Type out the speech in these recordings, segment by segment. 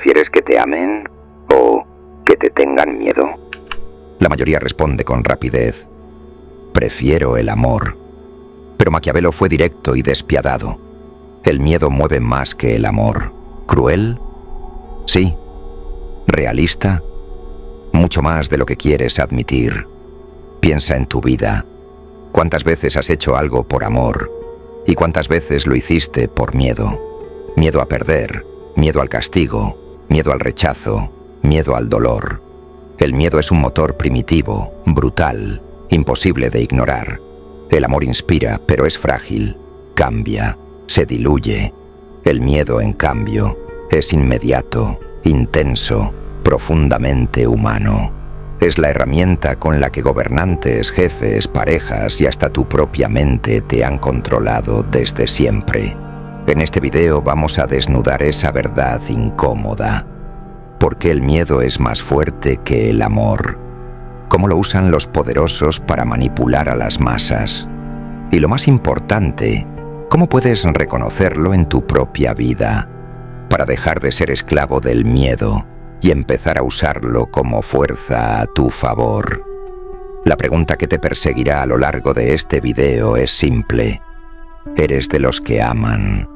¿Prefieres que te amen o que te tengan miedo? La mayoría responde con rapidez: prefiero el amor. Pero Maquiavelo fue directo y despiadado. El miedo mueve más que el amor. ¿Cruel? Sí. ¿Realista? Mucho más de lo que quieres admitir. Piensa en tu vida. ¿Cuántas veces has hecho algo por amor? ¿Y cuántas veces lo hiciste por miedo? Miedo a perder, miedo al castigo, miedo al rechazo, miedo al dolor. El miedo es un motor primitivo, brutal, imposible de ignorar. El amor inspira, pero es frágil, cambia, se diluye. El miedo, en cambio, es inmediato, intenso, profundamente humano. Es la herramienta con la que gobernantes, jefes, parejas y hasta tu propia mente te han controlado desde siempre. En este video vamos a desnudar esa verdad incómoda. ¿Por qué el miedo es más fuerte que el amor? ¿Cómo lo usan los poderosos para manipular a las masas? Y lo más importante, ¿cómo puedes reconocerlo en tu propia vida para dejar de ser esclavo del miedo y empezar a usarlo como fuerza a tu favor? La pregunta que te perseguirá a lo largo de este video es simple. ¿Eres de los que aman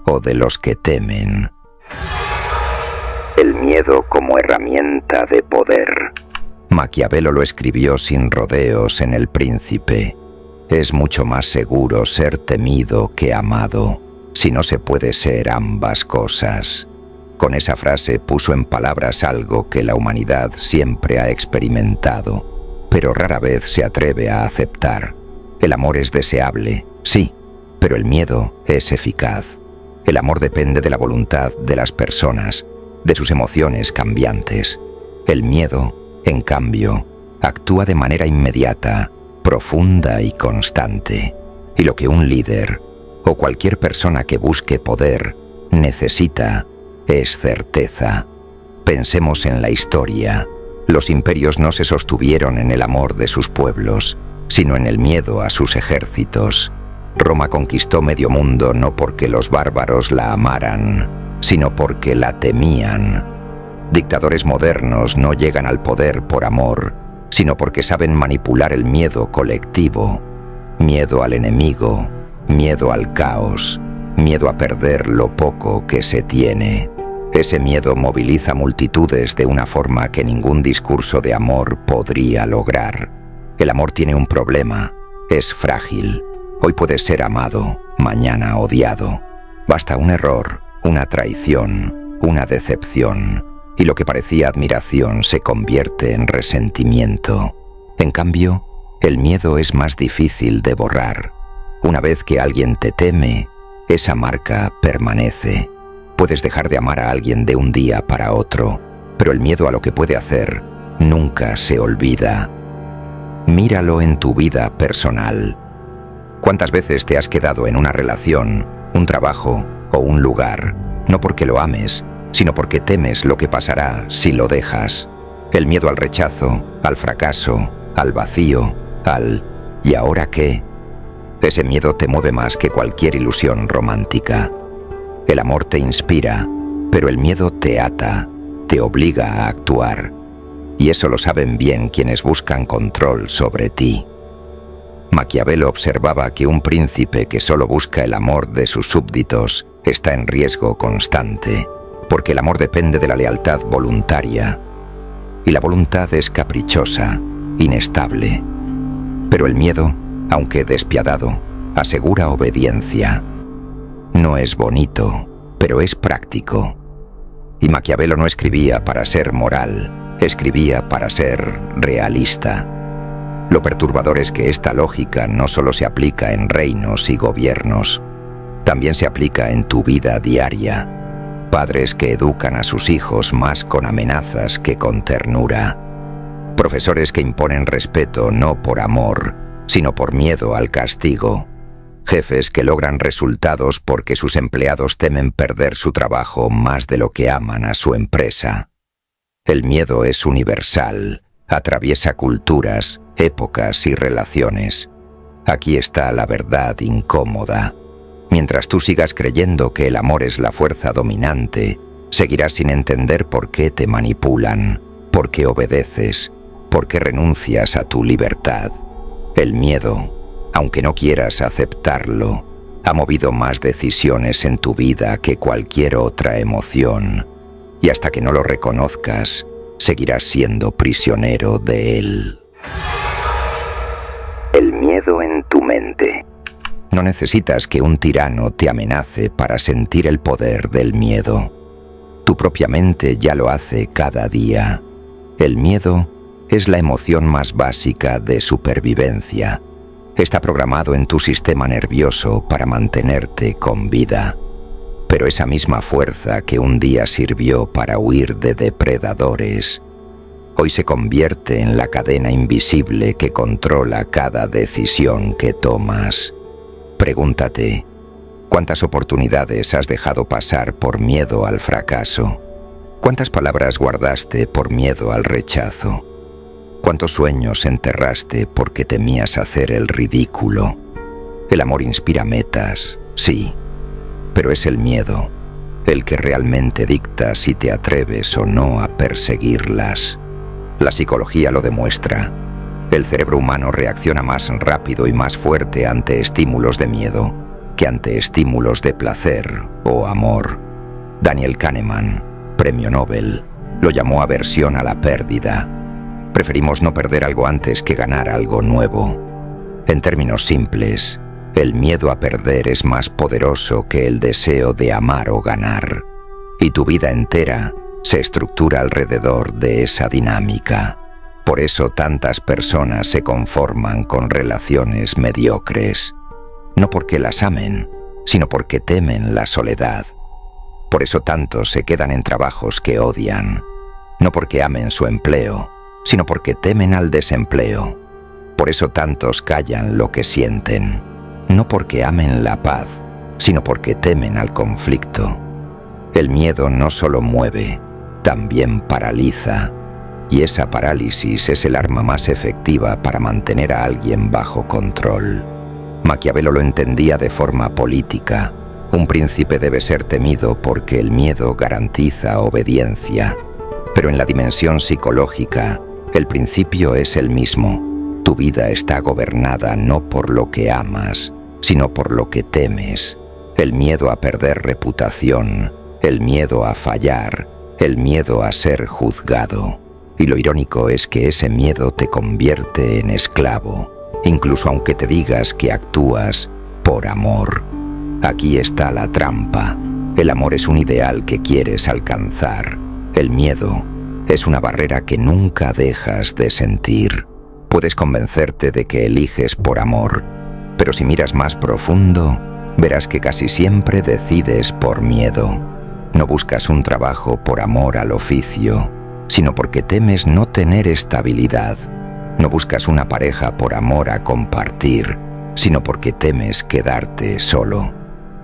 o de los que temen? El miedo como herramienta de poder. Maquiavelo lo escribió sin rodeos en El Príncipe. Es mucho más seguro ser temido que amado, si no se puede ser ambas cosas. Con esa frase puso en palabras algo que la humanidad siempre ha experimentado, pero rara vez se atreve a aceptar. El amor es deseable, sí, pero el miedo es eficaz. El amor depende de la voluntad de las personas, de sus emociones cambiantes. El miedo, en cambio, actúa de manera inmediata, profunda y constante. Y lo que un líder, o cualquier persona que busque poder, necesita es certeza. Pensemos en la historia. Los imperios no se sostuvieron en el amor de sus pueblos, sino en el miedo a sus ejércitos. Roma conquistó medio mundo no porque los bárbaros la amaran, sino porque la temían. Dictadores modernos no llegan al poder por amor, sino porque saben manipular el miedo colectivo. Miedo al enemigo, miedo al caos, miedo a perder lo poco que se tiene. Ese miedo moviliza multitudes de una forma que ningún discurso de amor podría lograr. El amor tiene un problema, es frágil. Hoy puedes ser amado, mañana odiado. Basta un error, una traición, una decepción, y lo que parecía admiración se convierte en resentimiento. En cambio, el miedo es más difícil de borrar. Una vez que alguien te teme, esa marca permanece. Puedes dejar de amar a alguien de un día para otro, pero el miedo a lo que puede hacer nunca se olvida. Míralo en tu vida personal. ¿Cuántas veces te has quedado en una relación, un trabajo o un lugar, no porque lo ames, sino porque temes lo que pasará si lo dejas? El miedo al rechazo, al fracaso, al vacío, al ¿y ahora qué? Ese miedo te mueve más que cualquier ilusión romántica. El amor te inspira, pero el miedo te ata, te obliga a actuar. Y eso lo saben bien quienes buscan control sobre ti. Maquiavelo observaba que un príncipe que solo busca el amor de sus súbditos está en riesgo constante, porque el amor depende de la lealtad voluntaria. Y la voluntad es caprichosa, inestable. Pero el miedo, aunque despiadado, asegura obediencia. No es bonito, pero es práctico. Y Maquiavelo no escribía para ser moral, escribía para ser realista. Lo perturbador es que esta lógica no solo se aplica en reinos y gobiernos, también se aplica en tu vida diaria. Padres que educan a sus hijos más con amenazas que con ternura. Profesores que imponen respeto no por amor, sino por miedo al castigo. Jefes que logran resultados porque sus empleados temen perder su trabajo más de lo que aman a su empresa. El miedo es universal, atraviesa culturas, épocas y relaciones. Aquí está la verdad incómoda. Mientras tú sigas creyendo que el amor es la fuerza dominante, Seguirás sin entender por qué te manipulan, por qué obedeces, por qué renuncias a tu libertad. El miedo, aunque no quieras aceptarlo, ha movido más decisiones en tu vida que cualquier otra emoción. Y hasta que no lo reconozcas, seguirás siendo prisionero de él. El miedo en tu mente. No necesitas que un tirano te amenace para sentir el poder del miedo. Tu propia mente ya lo hace cada día. El miedo es la emoción más básica de supervivencia. Está programado en tu sistema nervioso para mantenerte con vida. Pero esa misma fuerza que un día sirvió para huir de depredadores, hoy se convierte en la cadena invisible que controla cada decisión que tomas. Pregúntate, ¿cuántas oportunidades has dejado pasar por miedo al fracaso? ¿Cuántas palabras guardaste por miedo al rechazo? ¿Cuántos sueños enterraste porque temías hacer el ridículo? El amor inspira metas, sí, pero es el miedo el que realmente dicta si te atreves o no a perseguirlas. La psicología lo demuestra. El cerebro humano reacciona más rápido y más fuerte ante estímulos de miedo que ante estímulos de placer o amor. Daniel Kahneman, premio Nobel, lo llamó aversión a la pérdida. Preferimos no perder algo antes que ganar algo nuevo. En términos simples, el miedo a perder es más poderoso que el deseo de amar o ganar. Y tu vida entera se estructura alrededor de esa dinámica. Por eso tantas personas se conforman con relaciones mediocres. No porque las amen, sino porque temen la soledad. Por eso tantos se quedan en trabajos que odian. No porque amen su empleo, sino porque temen al desempleo. Por eso tantos callan lo que sienten. No porque amen la paz, sino porque temen al conflicto. El miedo no solo mueve, también paraliza. Y esa parálisis es el arma más efectiva para mantener a alguien bajo control. Maquiavelo lo entendía de forma política. Un príncipe debe ser temido porque el miedo garantiza obediencia. Pero en la dimensión psicológica, el principio es el mismo. Tu vida está gobernada no por lo que amas, sino por lo que temes. El miedo a perder reputación, el miedo a fallar, el miedo a ser juzgado. Y lo irónico es que ese miedo te convierte en esclavo, incluso aunque te digas que actúas por amor. Aquí está la trampa. El amor es un ideal que quieres alcanzar. El miedo es una barrera que nunca dejas de sentir. Puedes convencerte de que eliges por amor, pero si miras más profundo, verás que casi siempre decides por miedo. No buscas un trabajo por amor al oficio, sino porque temes no tener estabilidad. No buscas una pareja por amor a compartir, sino porque temes quedarte solo.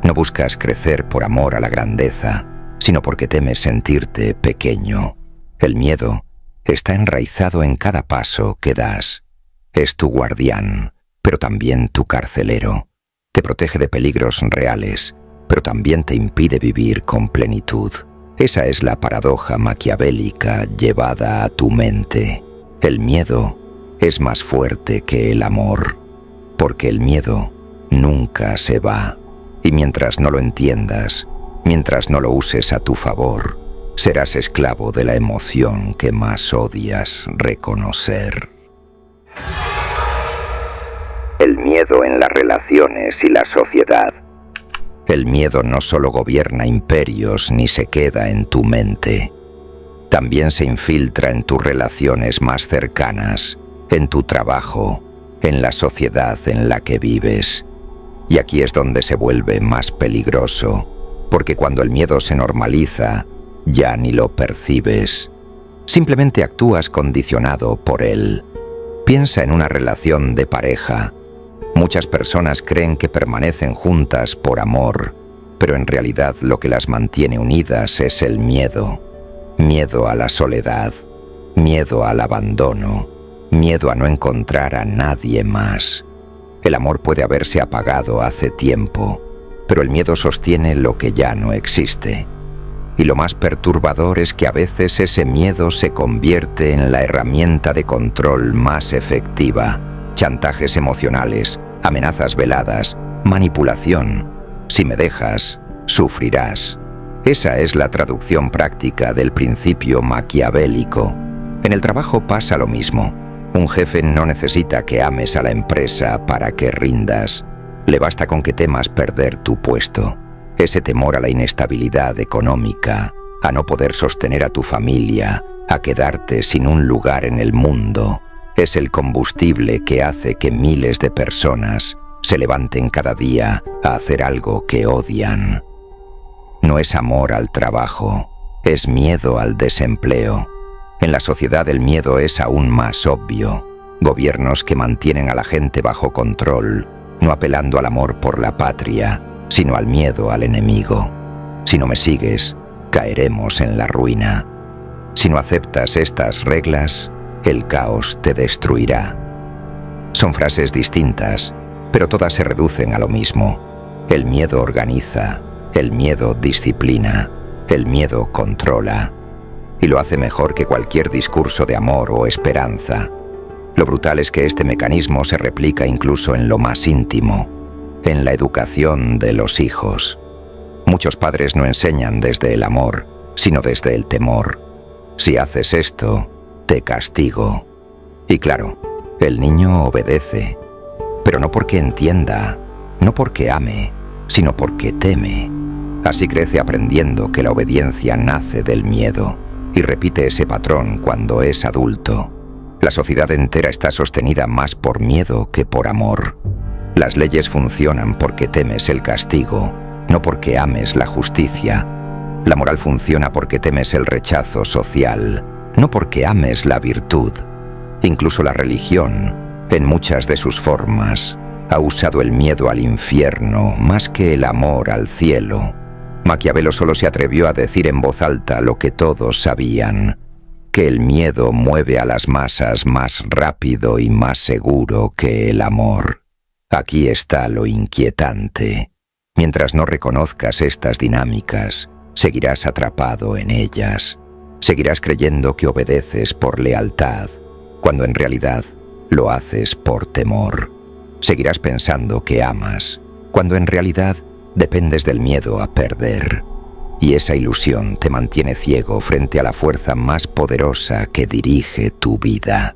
No buscas crecer por amor a la grandeza, sino porque temes sentirte pequeño. El miedo está enraizado en cada paso que das. Es tu guardián, pero también tu carcelero. Te protege de peligros reales, pero también te impide vivir con plenitud. Esa es la paradoja maquiavélica llevada a tu mente. El miedo es más fuerte que el amor, porque el miedo nunca se va. Y mientras no lo entiendas, mientras no lo uses a tu favor, serás esclavo de la emoción que más odias reconocer. El miedo en las relaciones y la sociedad. El miedo no solo gobierna imperios ni se queda en tu mente. También se infiltra en tus relaciones más cercanas, en tu trabajo, en la sociedad en la que vives. Y aquí es donde se vuelve más peligroso, porque cuando el miedo se normaliza, ya ni lo percibes. Simplemente actúas condicionado por él. Piensa en una relación de pareja. Muchas personas creen que permanecen juntas por amor, pero en realidad lo que las mantiene unidas es el miedo. Miedo a la soledad, miedo al abandono, miedo a no encontrar a nadie más. El amor puede haberse apagado hace tiempo, pero el miedo sostiene lo que ya no existe. Y lo más perturbador es que a veces ese miedo se convierte en la herramienta de control más efectiva. Chantajes emocionales, amenazas veladas, manipulación. Si me dejas, sufrirás. Esa es la traducción práctica del principio maquiavélico. En el trabajo pasa lo mismo. Un jefe no necesita que ames a la empresa para que rindas. Le basta con que temas perder tu puesto. Ese temor a la inestabilidad económica, a no poder sostener a tu familia, a quedarte sin un lugar en el mundo, es el combustible que hace que miles de personas se levanten cada día a hacer algo que odian. No es amor al trabajo, es miedo al desempleo. En la sociedad el miedo es aún más obvio. Gobiernos que mantienen a la gente bajo control, no apelando al amor por la patria, sino al miedo al enemigo. Si no me sigues, caeremos en la ruina. Si no aceptas estas reglas, el caos te destruirá. Son frases distintas, pero todas se reducen a lo mismo. El miedo organiza, el miedo disciplina, el miedo controla. Y lo hace mejor que cualquier discurso de amor o esperanza. Lo brutal es que este mecanismo se replica incluso en lo más íntimo, en la educación de los hijos. Muchos padres no enseñan desde el amor, sino desde el temor. Si haces esto, te castigo. Y claro, el niño obedece, pero no porque entienda, no porque ame, sino porque teme. Así crece aprendiendo que la obediencia nace del miedo y repite ese patrón cuando es adulto. La sociedad entera está sostenida más por miedo que por amor. Las leyes funcionan porque temes el castigo, no porque ames la justicia. La moral funciona porque temes el rechazo social, no porque ames la virtud. Incluso la religión, en muchas de sus formas, ha usado el miedo al infierno más que el amor al cielo. Maquiavelo solo se atrevió a decir en voz alta lo que todos sabían, que el miedo mueve a las masas más rápido y más seguro que el amor. Aquí está lo inquietante. Mientras no reconozcas estas dinámicas, seguirás atrapado en ellas. Seguirás creyendo que obedeces por lealtad, cuando en realidad lo haces por temor. Seguirás pensando que amas, cuando en realidad dependes del miedo a perder. Y esa ilusión te mantiene ciego frente a la fuerza más poderosa que dirige tu vida.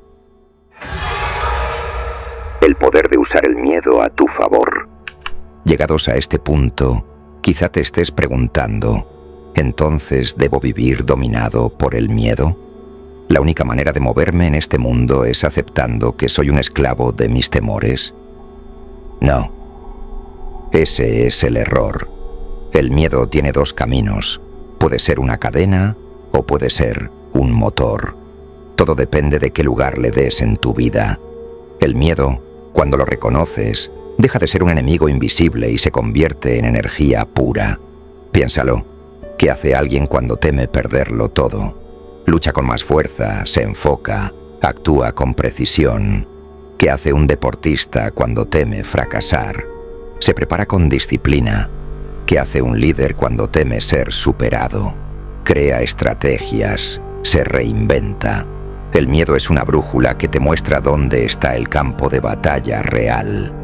El poder de usar el miedo a tu favor. Llegados a este punto, quizá te estés preguntando, ¿entonces debo vivir dominado por el miedo? ¿La única manera de moverme en este mundo es aceptando que soy un esclavo de mis temores? No. Ese es el error. El miedo tiene dos caminos. Puede ser una cadena o puede ser un motor. Todo depende de qué lugar le des en tu vida. El miedo, cuando lo reconoces, deja de ser un enemigo invisible y se convierte en energía pura. Piénsalo. ¿Qué hace alguien cuando teme perderlo todo? Lucha con más fuerza, se enfoca, actúa con precisión. ¿Qué hace un deportista cuando teme fracasar? Se prepara con disciplina. ¿Qué hace un líder cuando teme ser superado? Crea estrategias, se reinventa. El miedo es una brújula que te muestra dónde está el campo de batalla real.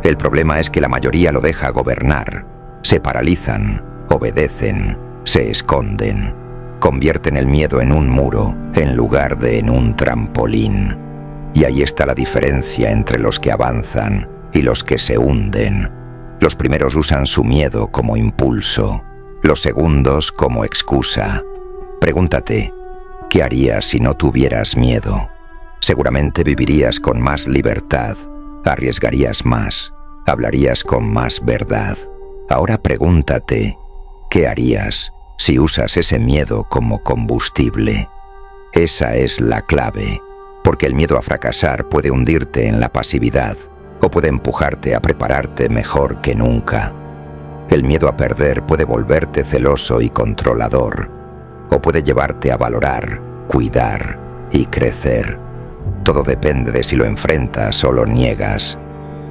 El problema es que la mayoría lo deja gobernar. Se paralizan, obedecen, se esconden. Convierten el miedo en un muro en lugar de en un trampolín. Y ahí está la diferencia entre los que avanzan y los que se hunden. Los primeros usan su miedo como impulso, los segundos como excusa. Pregúntate, ¿qué harías si no tuvieras miedo? Seguramente vivirías con más libertad, arriesgarías más, hablarías con más verdad. Ahora pregúntate, ¿qué harías si usas ese miedo como combustible? Esa es la clave, porque el miedo a fracasar puede hundirte en la pasividad o puede empujarte a prepararte mejor que nunca. El miedo a perder puede volverte celoso y controlador, o puede llevarte a valorar, cuidar y crecer. Todo depende de si lo enfrentas o lo niegas.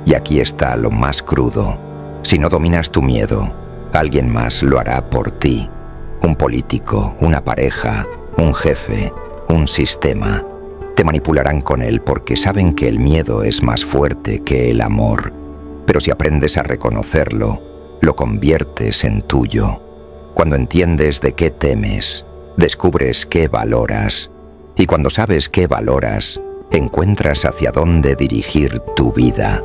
Y aquí está lo más crudo. Si no dominas tu miedo, alguien más lo hará por ti. un político, una pareja, un jefe, un sistema. Te manipularán con él porque saben que el miedo es más fuerte que el amor. Pero si aprendes a reconocerlo, lo conviertes en tuyo. Cuando entiendes de qué temes, descubres qué valoras. Y cuando sabes qué valoras, encuentras hacia dónde dirigir tu vida.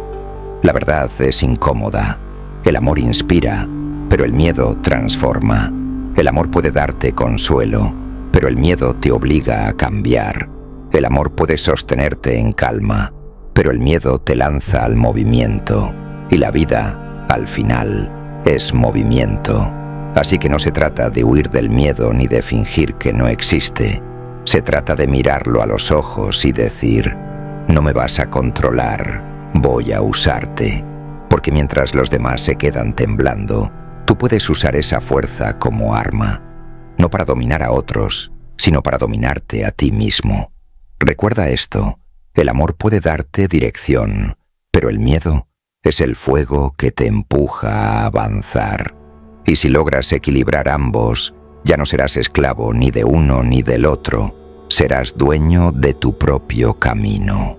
La verdad es incómoda. El amor inspira, pero el miedo transforma. El amor puede darte consuelo, pero el miedo te obliga a cambiar. El amor puede sostenerte en calma, pero el miedo te lanza al movimiento. Y la vida, al final, es movimiento. Así que no se trata de huir del miedo ni de fingir que no existe. Se trata de mirarlo a los ojos y decir: no me vas a controlar, voy a usarte. Porque mientras los demás se quedan temblando, tú puedes usar esa fuerza como arma. No para dominar a otros, sino para dominarte a ti mismo. Recuerda esto: el amor puede darte dirección, pero el miedo es el fuego que te empuja a avanzar. Y si logras equilibrar ambos, ya no serás esclavo ni de uno ni del otro. Serás dueño de tu propio camino.